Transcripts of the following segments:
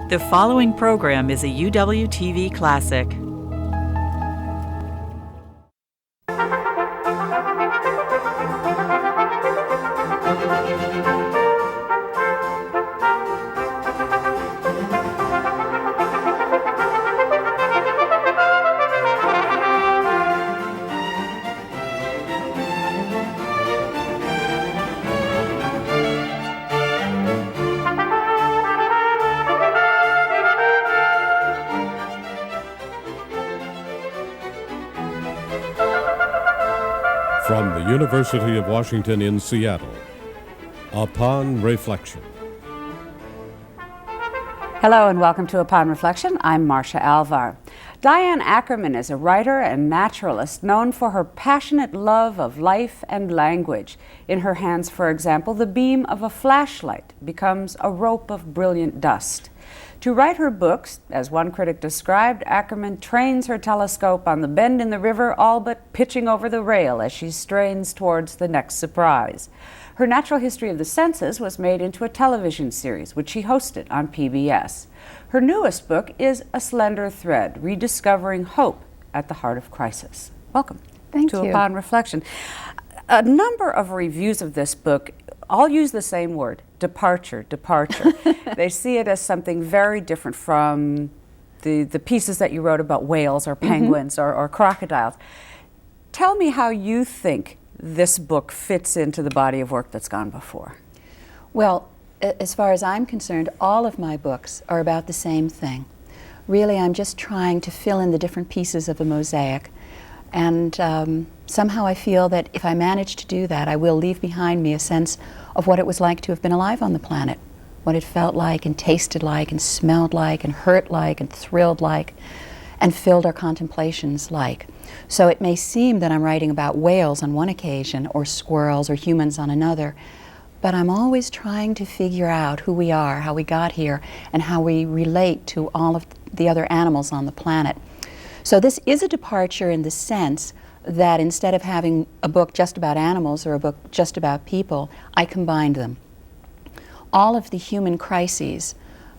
The following program is a UWTV classic. From the University of Washington in Seattle, Upon Reflection. Hello and welcome to Upon Reflection. I'm Marcia Alvar. Diane Ackerman is a writer and naturalist known for her passionate love of life and language. In her hands, for example, the beam of a flashlight becomes a rope of brilliant dust. To write her books, as one critic described, Ackerman trains her telescope on the bend in the river, all but pitching over the rail as she strains towards the next surprise. Her Natural History of the Senses was made into a television series, which she hosted on PBS. Her newest book is A Slender Thread, Rediscovering Hope at the Heart of Crisis. Welcome to Upon Reflection. A number of reviews of this book all use the same word, departure. They see it as something very different from the pieces that you wrote about whales or penguins or crocodiles. Tell me how you think this book fits into the body of work that's gone before. Well, as far as I'm concerned, all of my books are about the same thing. Really, I'm just trying to fill in the different pieces of a mosaic. And somehow I feel that if I manage to do that, I will leave behind me a sense of what it was like to have been alive on the planet, what it felt like and tasted like and smelled like and hurt like and thrilled like and filled our contemplations like. So it may seem that I'm writing about whales on one occasion or squirrels or humans on another, but I'm always trying to figure out who we are, how we got here, and how we relate to all of the other animals on the planet. So this is a departure in the sense that instead of having a book just about animals or a book just about people, I combined them. All of the human crises,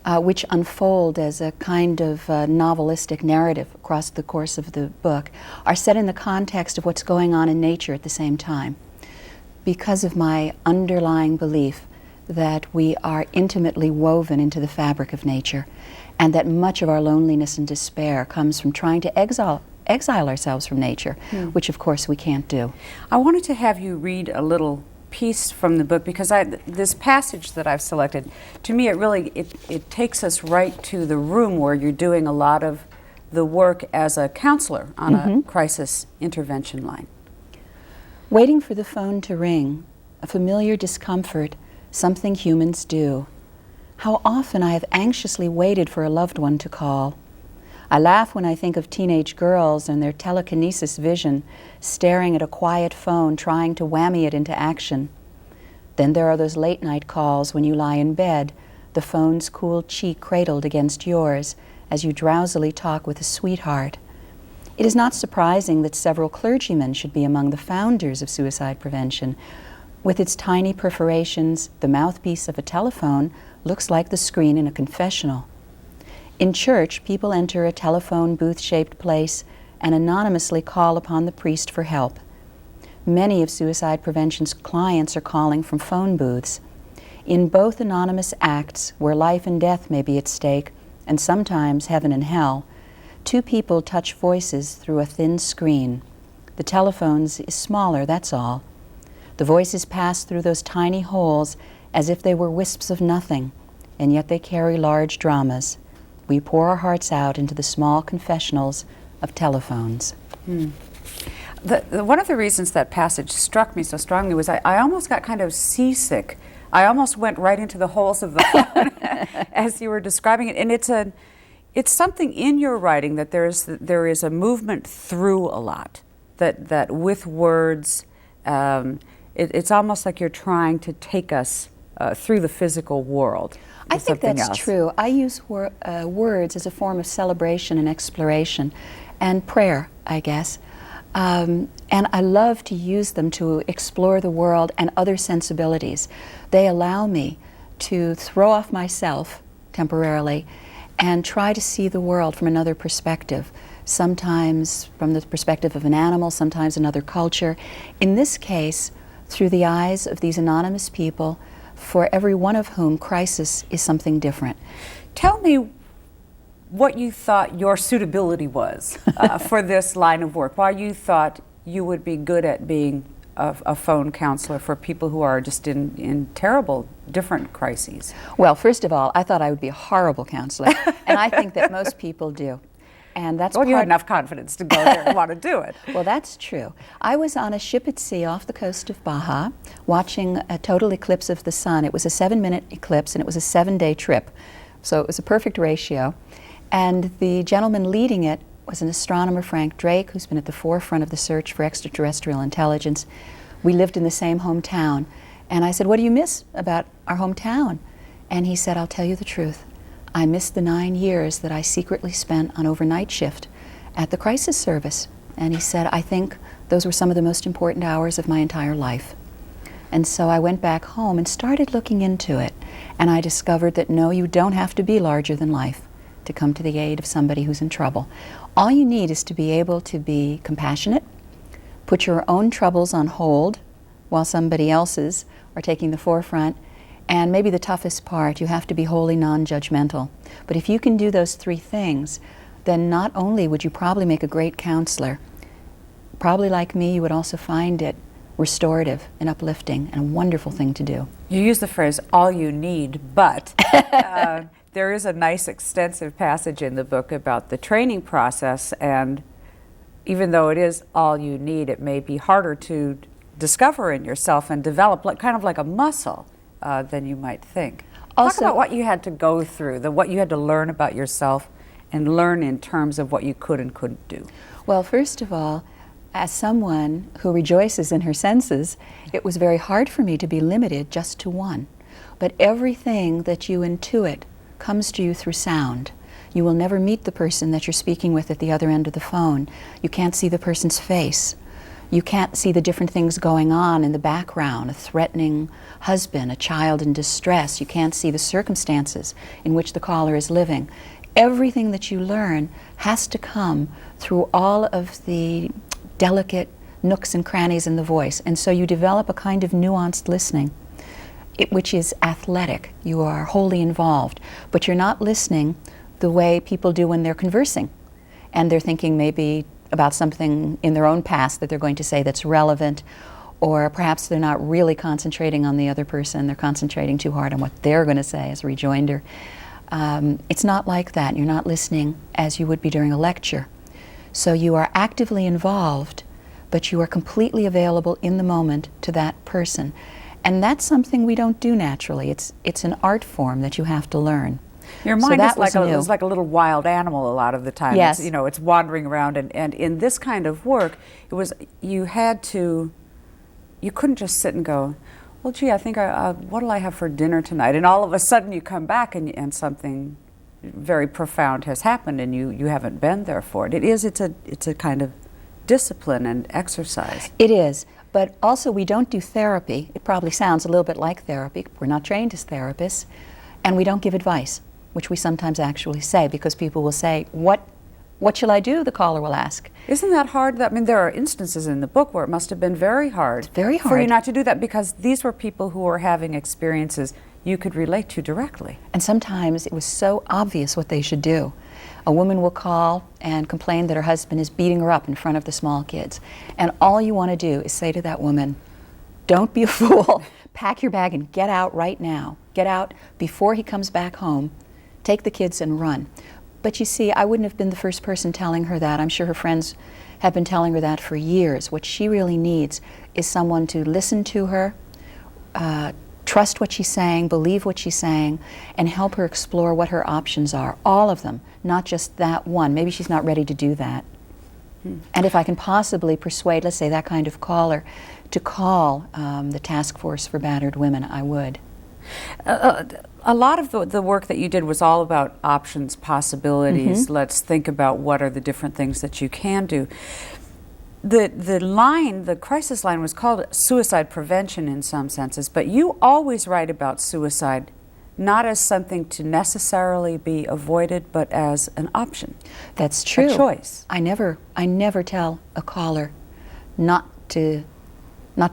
which unfold as a kind of novelistic narrative across the course of the book, are set in the context of what's going on in nature at the same time. Because of my underlying belief that we are intimately woven into the fabric of nature, and that much of our loneliness and despair comes from trying to exile ourselves from nature, which of course we can't do. I wanted to have you read a little piece from the book because this passage that I've selected, to me it takes us right to the room where you're doing a lot of the work as a counselor on a crisis intervention line. Waiting for the phone to ring, a familiar discomfort, something humans do. How often I have anxiously waited for a loved one to call. I laugh when I think of teenage girls and their telekinesis vision, staring at a quiet phone, trying to whammy it into action. Then there are those late-night calls when you lie in bed, the phone's cool cheek cradled against yours as you drowsily talk with a sweetheart. It is not surprising that several clergymen should be among the founders of suicide prevention. With its tiny perforations, the mouthpiece of a telephone looks like the screen in a confessional. In church, people enter a telephone booth-shaped place and anonymously call upon the priest for help. Many of suicide prevention's clients are calling from phone booths. In both anonymous acts, where life and death may be at stake, and sometimes heaven and hell, two people touch voices through a thin screen. The telephone's is smaller, that's all. The voices pass through those tiny holes as if they were wisps of nothing, and yet they carry large dramas. We pour our hearts out into the small confessionals of telephones. One of the reasons that passage struck me so strongly was I almost got kind of seasick. I almost went right into the holes of the phone as you were describing it. And it's something in your writing that there is a movement through a lot, that with words, it's almost like you're trying to take us through the physical world. I think that's true. I use words as a form of celebration and exploration and prayer, I guess. And I love to use them to explore the world and other sensibilities. They allow me to throw off myself temporarily and try to see the world from another perspective, sometimes from the perspective of an animal, sometimes another culture. In this case, through the eyes of these anonymous people, for every one of whom crisis is something different. Tell me what you thought your suitability was for this line of work, why you thought you would be good at being a phone counselor for people who are just in terrible, different crises. Well, first of all, I thought I would be a horrible counselor, and I think that most people do. And that's well, you had enough confidence to go there and want to do it. Well, that's true. I was on a ship at sea off the coast of Baja watching a total eclipse of the sun. It was a 7-minute eclipse, and it was a 7-day trip. So it was a perfect ratio. And the gentleman leading it was an astronomer, Frank Drake, who's been at the forefront of the search for extraterrestrial intelligence. We lived in the same hometown. And I said, "What do you miss about our hometown?" And he said, "I'll tell you the truth. I miss the 9 years that I secretly spent on overnight shift at the crisis service." And he said, "I think those were some of the most important hours of my entire life." And so I went back home and started looking into it. And I discovered that no, you don't have to be larger than life to come to the aid of somebody who's in trouble. All you need is to be able to be compassionate, put your own troubles on hold while somebody else's are taking the forefront, and maybe the toughest part, you have to be wholly non-judgmental. But if you can do those 3 things, then not only would you probably make a great counselor, probably like me, you would also find it restorative and uplifting and a wonderful thing to do. You use the phrase, all you need, but there is a nice extensive passage in the book about the training process, and even though it is all you need, it may be harder to discover in yourself and develop kind of like a muscle than you might think. Also, talk about what you had to go through, what you had to learn about yourself and learn in terms of what you could and couldn't do. Well, first of all, as someone who rejoices in her senses, it was very hard for me to be limited just to one. But everything that you intuit comes to you through sound. You will never meet the person that you're speaking with at the other end of the phone. You can't see the person's face. You can't see the different things going on in the background, a threatening husband, a child in distress. You can't see the circumstances in which the caller is living. Everything that you learn has to come through all of the delicate nooks and crannies in the voice. And so you develop a kind of nuanced listening, which is athletic. You are wholly involved, but you're not listening the way people do when they're conversing. And they're thinking maybe about something in their own past that they're going to say that's relevant, or perhaps they're not really concentrating on the other person. They're concentrating too hard on what they're going to say as a rejoinder. It's not like that. You're not listening as you would be during a lecture. So you are actively involved, but you are completely available in the moment to that person. And that's something we don't do naturally. It's an art form that you have to learn. Your mind is like a little wild animal a lot of the time. Yes. It's wandering around, and in this kind of work, you couldn't just sit and go, well, gee, I think what'll I have for dinner tonight? And all of a sudden you come back and something very profound has happened, and you haven't been there for it. It's a kind of discipline and exercise. It is, but also we don't do therapy. It probably sounds a little bit like therapy. We're not trained as therapists, and we don't give advice, which we sometimes actually say, because people will say, what shall I do? The caller will ask. Isn't that hard? I mean, there are instances in the book where it must have been very hard. It's very hard for you not to do that, because these were people who were having experiences you could relate to directly. And sometimes it was so obvious what they should do. A woman will call and complain that her husband is beating her up in front of the small kids. And all you want to do is say to that woman, don't be a fool. Pack your bag and get out right now. Get out before he comes back home. Take the kids and run. But you see, I wouldn't have been the first person telling her that. I'm sure her friends have been telling her that for years. What she really needs is someone to listen to her, trust what she's saying, believe what she's saying, and help her explore what her options are. All of them, not just that one. Maybe she's not ready to do that. And if I can possibly persuade, let's say, that kind of caller to call the Task Force for Battered Women, I would. A lot of the work that you did was all about options, possibilities. Let's think about what are the different things that you can do. The crisis line was called suicide prevention in some senses, but you always write about suicide not as something to necessarily be avoided, but as an option. That's true. A choice. I never tell a caller not to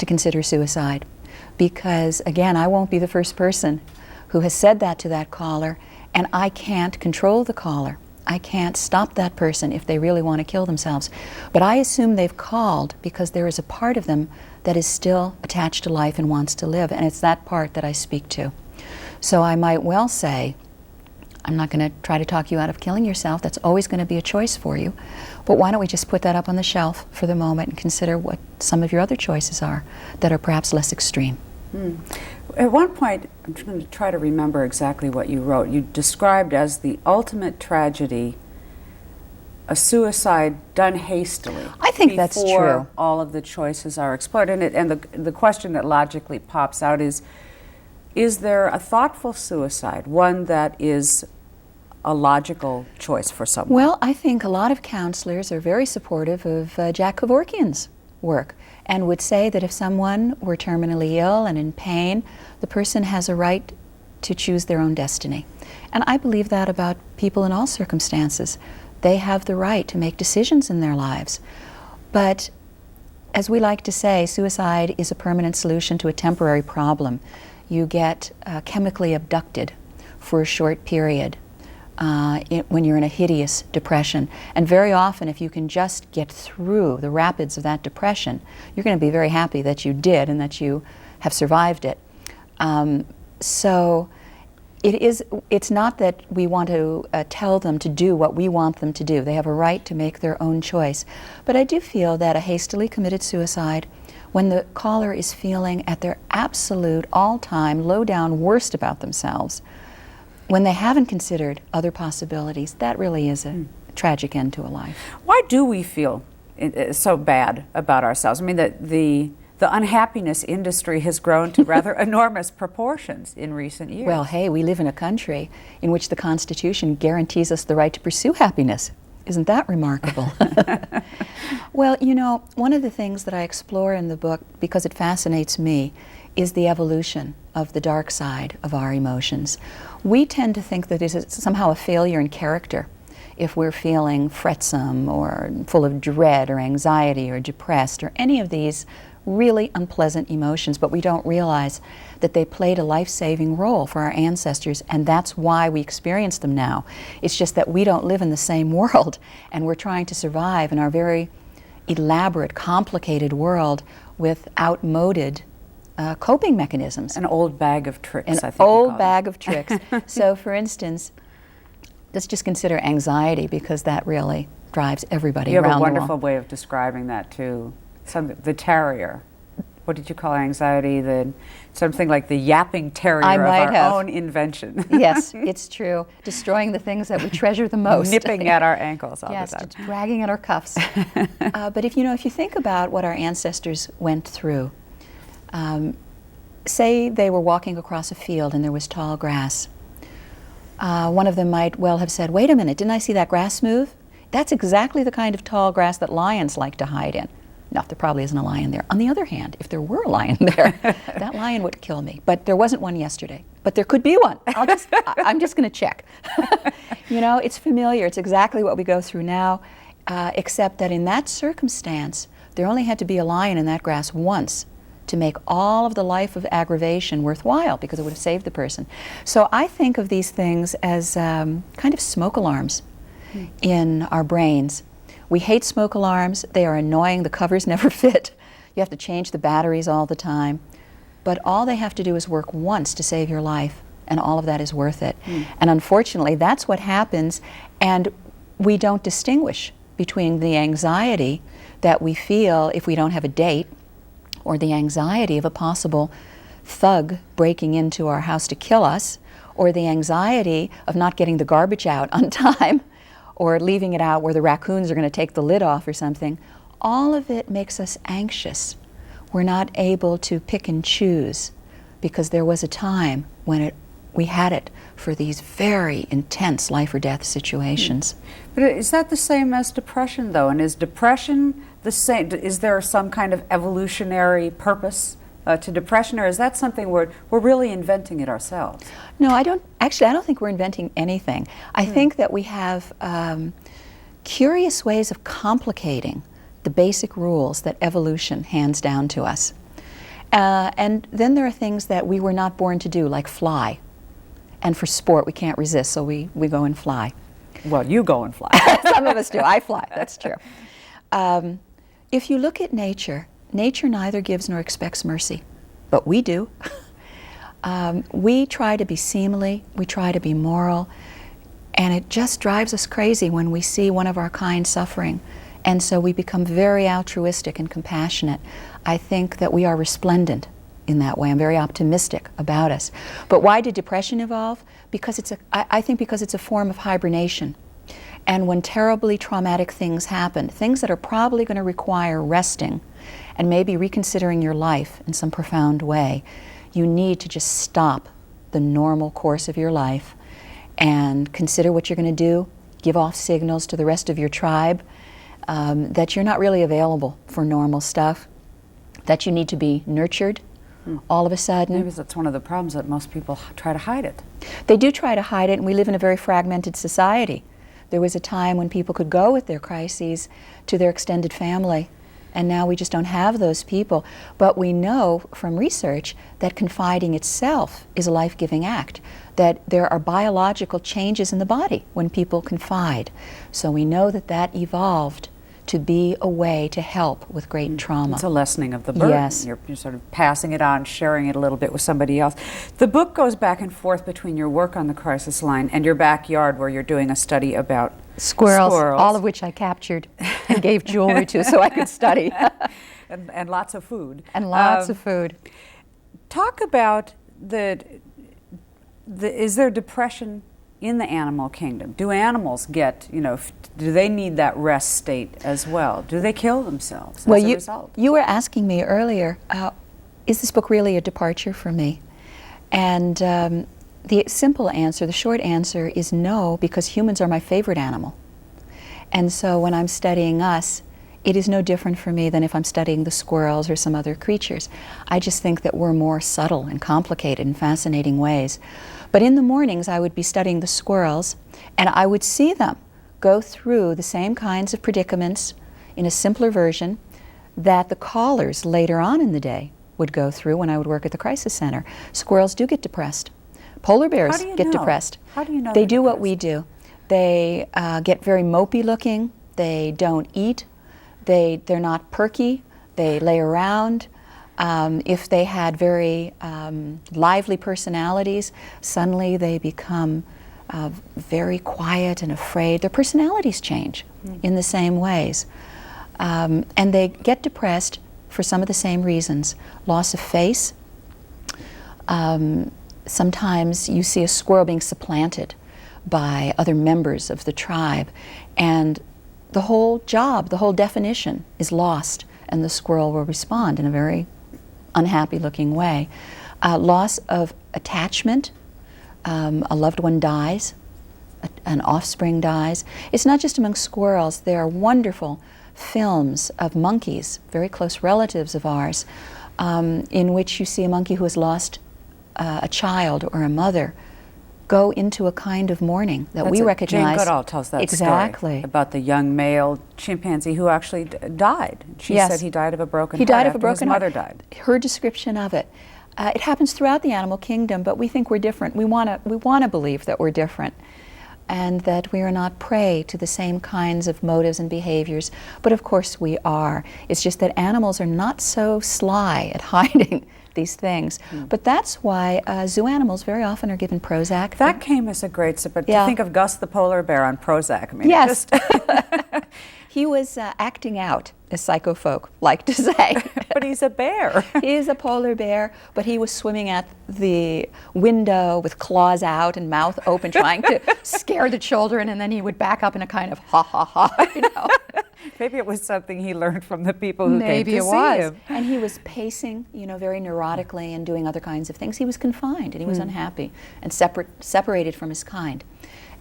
consider suicide, because again, I won't be the first person who has said that to that caller, and I can't control the caller. I can't stop that person if they really want to kill themselves. But I assume they've called because there is a part of them that is still attached to life and wants to live, and it's that part that I speak to. So I might well say, I'm not going to try to talk you out of killing yourself. That's always going to be a choice for you. But why don't we just put that up on the shelf for the moment and consider what some of your other choices are that are perhaps less extreme. At one point, I'm going to try to remember exactly what you wrote. You described as the ultimate tragedy a suicide done hastily. I think that's true. Before all of the choices are explored. And the question that logically pops out is there a thoughtful suicide, one that is a logical choice for someone? Well, I think a lot of counselors are very supportive of Jack Kevorkian's work and would say that if someone were terminally ill and in pain, the person has a right to choose their own destiny. And I believe that about people in all circumstances. They have the right to make decisions in their lives. But as we like to say, suicide is a permanent solution to a temporary problem. You get chemically abducted for a short period when you're in a hideous depression. And very often, if you can just get through the rapids of that depression, you're going to be very happy that you did and that you have survived it. So it's not that we want to tell them to do what we want them to do. They have a right to make their own choice. But I do feel that a hastily committed suicide, when the caller is feeling at their absolute all-time low-down worst about themselves, when they haven't considered other possibilities, that really is a tragic end to a life. Why do we feel so bad about ourselves? I mean, the unhappiness industry has grown to rather enormous proportions in recent years. Well, hey, we live in a country in which the Constitution guarantees us the right to pursue happiness. Isn't that remarkable? Well, you know, one of the things that I explore in the book, because it fascinates me, is the evolution of the dark side of our emotions. We tend to think that it is somehow a failure in character if we're feeling fretsome or full of dread or anxiety or depressed or any of these really unpleasant emotions, but we don't realize that they played a life-saving role for our ancestors, and that's why we experience them now. It's just that we don't live in the same world, and we're trying to survive in our very elaborate, complicated world with outmoded coping mechanisms. An old bag of tricks, I think. An old bag of tricks. So, for instance, let's just consider anxiety, because that really drives everybody around the world. You have a wonderful way of describing that, too. The terrier. What did you call anxiety? Something like the yapping terrier of our own invention. Yes, it's true. Destroying the things that we treasure the most. Nipping at our ankles all the time. Yes, just dragging at our cuffs. But if you think about what our ancestors went through, say they were walking across a field and there was tall grass. One of them might well have said, "Wait a minute, didn't I see that grass move? That's exactly the kind of tall grass that lions like to hide in." No, there probably isn't a lion there. On the other hand, if there were a lion there, that lion would kill me. But there wasn't one yesterday. But there could be one. I'm just going to check. It's familiar. It's exactly what we go through now, except that in that circumstance, there only had to be a lion in that grass once to make all of the life of aggravation worthwhile, because it would have saved the person. So I think of these things as kind of smoke alarms in our brains. We hate smoke alarms. They are annoying. The covers never fit. You have to change the batteries all the time. But all they have to do is work once to save your life, and all of that is worth it. And unfortunately, that's what happens, and we don't distinguish between the anxiety that we feel if we don't have a date, or the anxiety of a possible thug breaking into our house to kill us, or the anxiety of not getting the garbage out on time, or leaving it out where the raccoons are going to take the lid off or something. All of it makes us anxious. We're not able to pick and choose, because there was a time when we had it for these very intense life or death situations. But is that the same as depression, though? And is depression the same? Is there some kind of evolutionary purpose to depression, or is that something we're really inventing it ourselves? No, I don't think we're inventing anything. I think that we have curious ways of complicating the basic rules that evolution hands down to us. And then there are things that we were not born to do, like fly. And for sport, we can't resist, so we go and fly. Well, you go and fly. Some of us do. I fly. That's true. If you look at nature, nature neither gives nor expects mercy, but we do. We try to be seemly, we try to be moral, and it just drives us crazy when we see one of our kind suffering. And so we become very altruistic and compassionate. I think that we are resplendent in that way. I'm very optimistic about us. But why did depression evolve? Because I think because it's a form of hibernation. And when terribly traumatic things happen, things that are probably going to require resting and maybe reconsidering your life in some profound way, you need to just stop the normal course of your life and consider what you're going to do, give off signals to the rest of your tribe that you're not really available for normal stuff, that you need to be nurtured all of a sudden. Maybe that's one of the problems, that most people try to hide it. They do try to hide it, and we live in a very fragmented society. There was a time when people could go with their crises to their extended family, and now we just don't have those people. But we know from research that confiding itself is a life-giving act, that there are biological changes in the body when people confide. So we know that that evolved to be a way to help with great trauma. It's a lessening of the burden. Yes. You're sort of passing it on, sharing it a little bit with somebody else. The book goes back and forth between your work on the crisis line and your backyard, where you're doing a study about Squirrels, all of which I captured and gave jewelry to so I could study. and lots of food. And lots of food. Talk about is there depression in the animal kingdom? Do animals get, do they need that rest state as well? Do they kill themselves as a result? You were asking me earlier, is this book really a departure for me? And the simple answer, the short answer is no, because humans are my favorite animal. And so when I'm studying us, it is no different for me than if I'm studying the squirrels or some other creatures. I just think that we're more subtle and complicated in fascinating ways. But in the mornings, I would be studying the squirrels, and I would see them go through the same kinds of predicaments in a simpler version that the callers later on in the day would go through when I would work at the crisis center. Squirrels do get depressed. Polar bears get depressed. How do you know? They do what we do. They get very mopey looking. They don't eat. They're not perky. They lay around. If they had very lively personalities, suddenly they become very quiet and afraid. Their personalities change in the same ways. And they get depressed for some of the same reasons. Loss of face. Sometimes you see a squirrel being supplanted by other members of the tribe, and the whole job, the whole definition is lost, and the squirrel will respond in a very unhappy looking way. Loss of attachment, a loved one dies, an offspring dies. It's not just among squirrels. There are wonderful films of monkeys, very close relatives of ours, in which you see a monkey who has lost a child or a mother go into a kind of mourning that we recognize. Jane Goodall tells that story about the young male chimpanzee who actually died. She said he died of a broken heart. He died of a broken heart. His mother died. Her description of it. It happens throughout the animal kingdom, but we think we're different. We want to believe that we're different, and that we are not prey to the same kinds of motives and behaviors. But of course we are. It's just that animals are not so sly at hiding these things. But that's why zoo animals very often are given Prozac. That came as a great but to think of Gus the polar bear on Prozac. I mean, yes. He was acting out, as psychofolk like to say. But he's a bear. He is a polar bear, but he was swimming at the window with claws out and mouth open, trying to scare the children, and then he would back up in a kind of ha ha ha, Maybe it was something he learned from the people who came to see him. And he was pacing, very neurotically and doing other kinds of things. He was confined and he was unhappy and separated from his kind.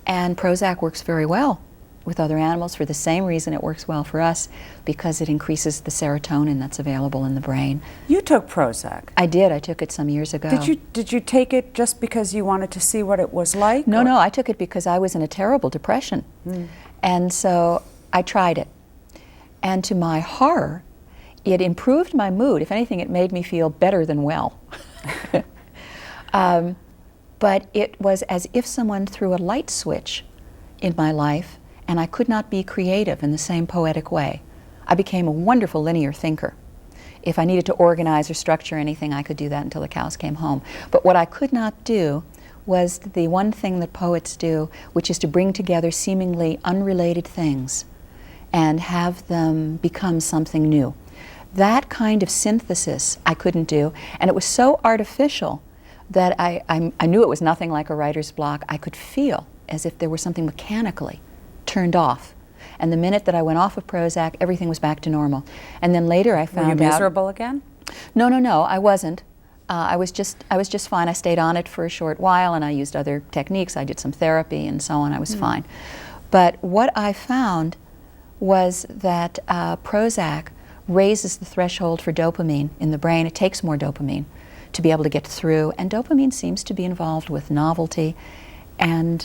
And Prozac works very well with other animals for the same reason it works well for us, because it increases the serotonin that's available in the brain. You took Prozac. I did. I took it some years ago. Did you take it just because you wanted to see what it was like? No, no, I took it because I was in a terrible depression. And so I tried it. And to my horror, it improved my mood. If anything, it made me feel better than well. But it was as if someone threw a light switch in my life, and I could not be creative in the same poetic way. I became a wonderful linear thinker. If I needed to organize or structure anything, I could do that until the cows came home. But what I could not do was the one thing that poets do, which is to bring together seemingly unrelated things and have them become something new. That kind of synthesis I couldn't do, and it was so artificial that I knew it was nothing like a writer's block. I could feel as if there was something mechanically turned off. And the minute that I went off of Prozac, everything was back to normal. And then later I found out... Were you miserable again? No, no, no, I wasn't. I was just fine. I stayed on it for a short while, and I used other techniques. I did some therapy and so on. I was fine. But what I found was that Prozac raises the threshold for dopamine in the brain. It takes more dopamine to be able to get through, and dopamine seems to be involved with novelty and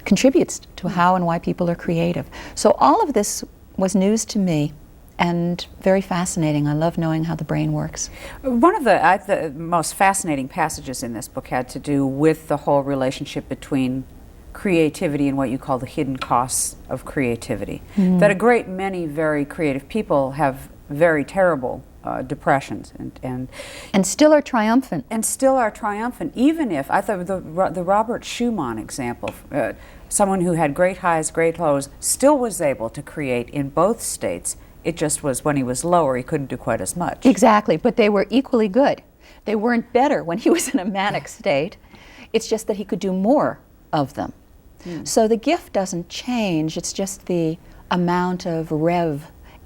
contributes to how and why people are creative. So all of this was news to me and very fascinating. I love knowing how the brain works. One of the most fascinating passages in this book had to do with the whole relationship between creativity and what you call the hidden costs of creativity. That a great many very creative people have very terrible depressions and still are triumphant. And still are triumphant, even if, I thought the Robert Schumann example, someone who had great highs, great lows, still was able to create in both states. It just was when he was lower, he couldn't do quite as much. Exactly, but they were equally good. They weren't better when he was in a manic state. It's just that he could do more of them. So the gift doesn't change, it's just the amount of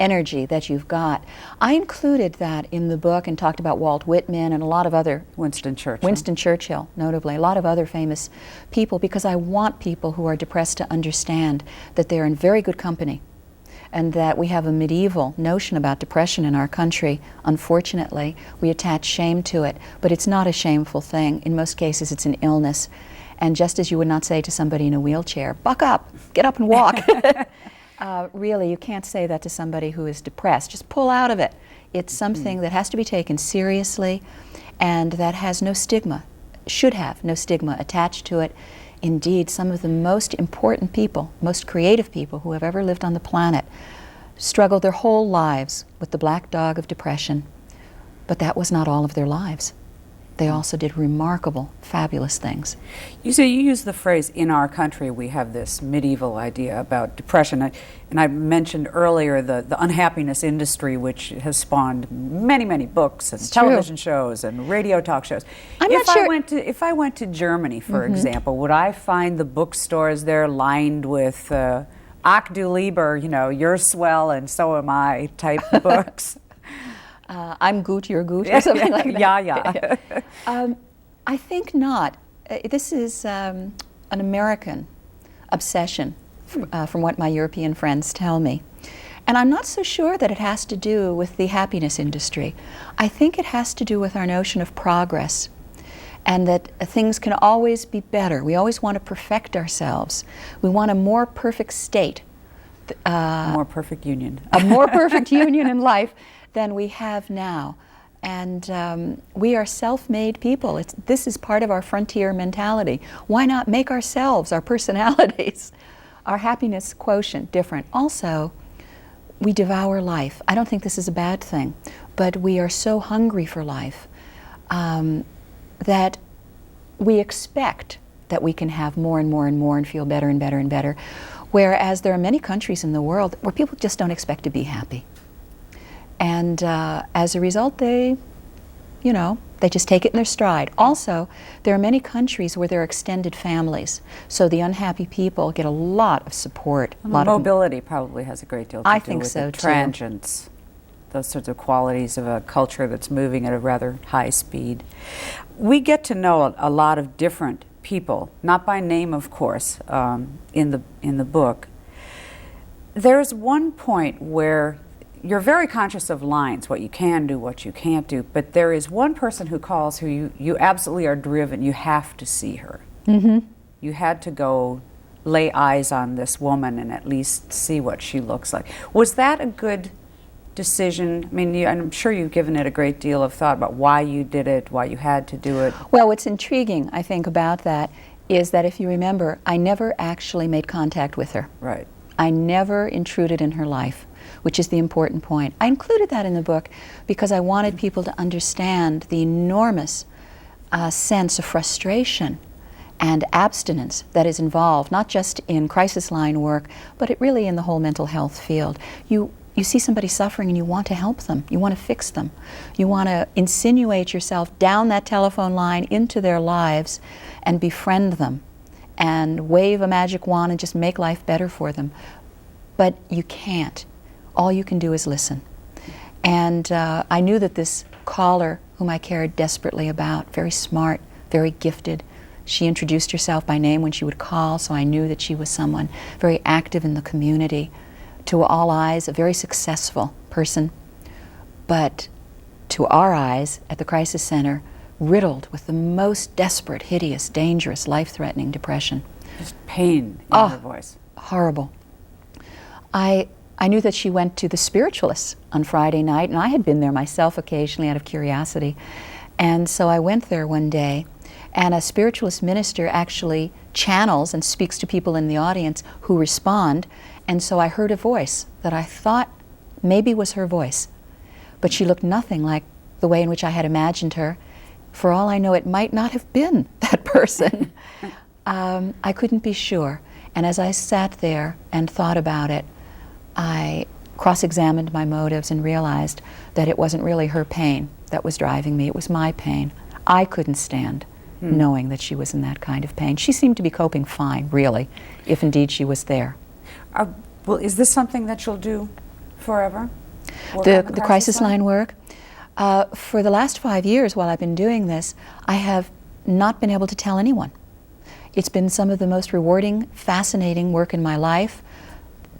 energy that you've got. I included that in the book and talked about Walt Whitman and a lot of other... Winston Churchill, notably, a lot of other famous people, because I want people who are depressed to understand that they're in very good company, and that we have a medieval notion about depression in our country. Unfortunately, we attach shame to it, but it's not a shameful thing. In most cases, it's an illness. And just as you would not say to somebody in a wheelchair, buck up, get up and walk. Really, you can't say that to somebody who is depressed. Just pull out of it. It's something that has to be taken seriously and that has no stigma, should have no stigma attached to it. Indeed, some of the most important people, most creative people who have ever lived on the planet struggled their whole lives with the black dog of depression, but that was not all of their lives. They also did remarkable, fabulous things. You say you use the phrase, in our country we have this medieval idea about depression. And I mentioned earlier the unhappiness industry, which has spawned many, many books and television shows and radio talk shows. If I went to Germany, for example, would I find the bookstores there lined with Ach du Lieber, you know, you're swell and so am I type books? I'm gut, you're gut, or something like that. Yeah. I think not. This is an American obsession, from what my European friends tell me. And I'm not so sure that it has to do with the happiness industry. I think it has to do with our notion of progress, and that things can always be better. We always want to perfect ourselves. We want a more perfect state. A more perfect union. A more perfect union in life than we have now. And we are self-made people. This is part of our frontier mentality. Why not make ourselves, our personalities, our happiness quotient different? Also, we devour life. I don't think this is a bad thing, but we are so hungry for life that we expect that we can have more and more and more and feel better and better and better, whereas there are many countries in the world where people just don't expect to be happy. And as a result, they just take it in their stride. Also, there are many countries where there are extended families, so the unhappy people get a lot of support. Mobility probably has a great deal to do think with so, it. Transience, those sorts of qualities of a culture that's moving at a rather high speed. We get to know a lot of different people, not by name, of course, in the book. There's one point where you're very conscious of lines, what you can do, what you can't do, but there is one person who calls who you absolutely are driven. You have to see her. Mm-hmm. You had to go lay eyes on this woman and at least see what she looks like. Was that a good decision? I mean, I'm sure you've given it a great deal of thought about why you did it, why you had to do it. Well, what's intriguing, I think, about that is that if you remember, I never actually made contact with her. Right. I never intruded in her life, which is the important point. I included that in the book because I wanted people to understand the enormous sense of frustration and abstinence that is involved, not just in crisis line work, but really in the whole mental health field. You see somebody suffering and you want to help them. You want to fix them. You want to insinuate yourself down that telephone line into their lives and befriend them and wave a magic wand and just make life better for them. But you can't. All you can do is listen. And I knew that this caller, whom I cared desperately about, very smart, very gifted, she introduced herself by name when she would call, so I knew that she was someone very active in the community. To all eyes, a very successful person, but to our eyes at the crisis center, riddled with the most desperate, hideous, dangerous, life-threatening depression. Just pain in her voice. Horrible. I knew that she went to the spiritualists on Friday night, and I had been there myself occasionally out of curiosity. And so I went there one day, and a spiritualist minister actually channels and speaks to people in the audience who respond. And so I heard a voice that I thought maybe was her voice. But she looked nothing like the way in which I had imagined her. For all I know, it might not have been that person. I couldn't be sure. And as I sat there and thought about it, I cross-examined my motives and realized that it wasn't really her pain that was driving me. It was my pain. I couldn't stand knowing that she was in that kind of pain. She seemed to be coping fine, really, if indeed she was there. Well, is this something that you'll do forever? The crisis line work? For the last 5 years while I've been doing this, I have not been able to tell anyone. It's been some of the most rewarding, fascinating work in my life.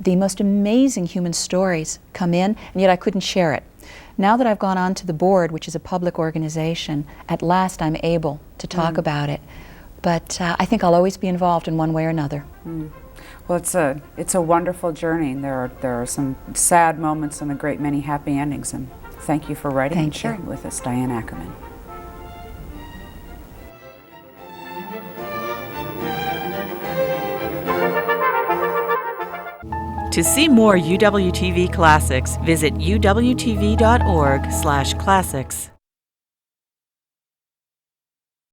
The most amazing human stories come in, and yet I couldn't share it. Now that I've gone on to the board, which is a public organization, at last I'm able to talk about it. But I think I'll always be involved in one way or another. Well, it's a wonderful journey. There are some sad moments and a great many happy endings. And thank you for writing and sharing with us, Diane Ackerman. To see more UWTV classics, visit uwtv.org/classics.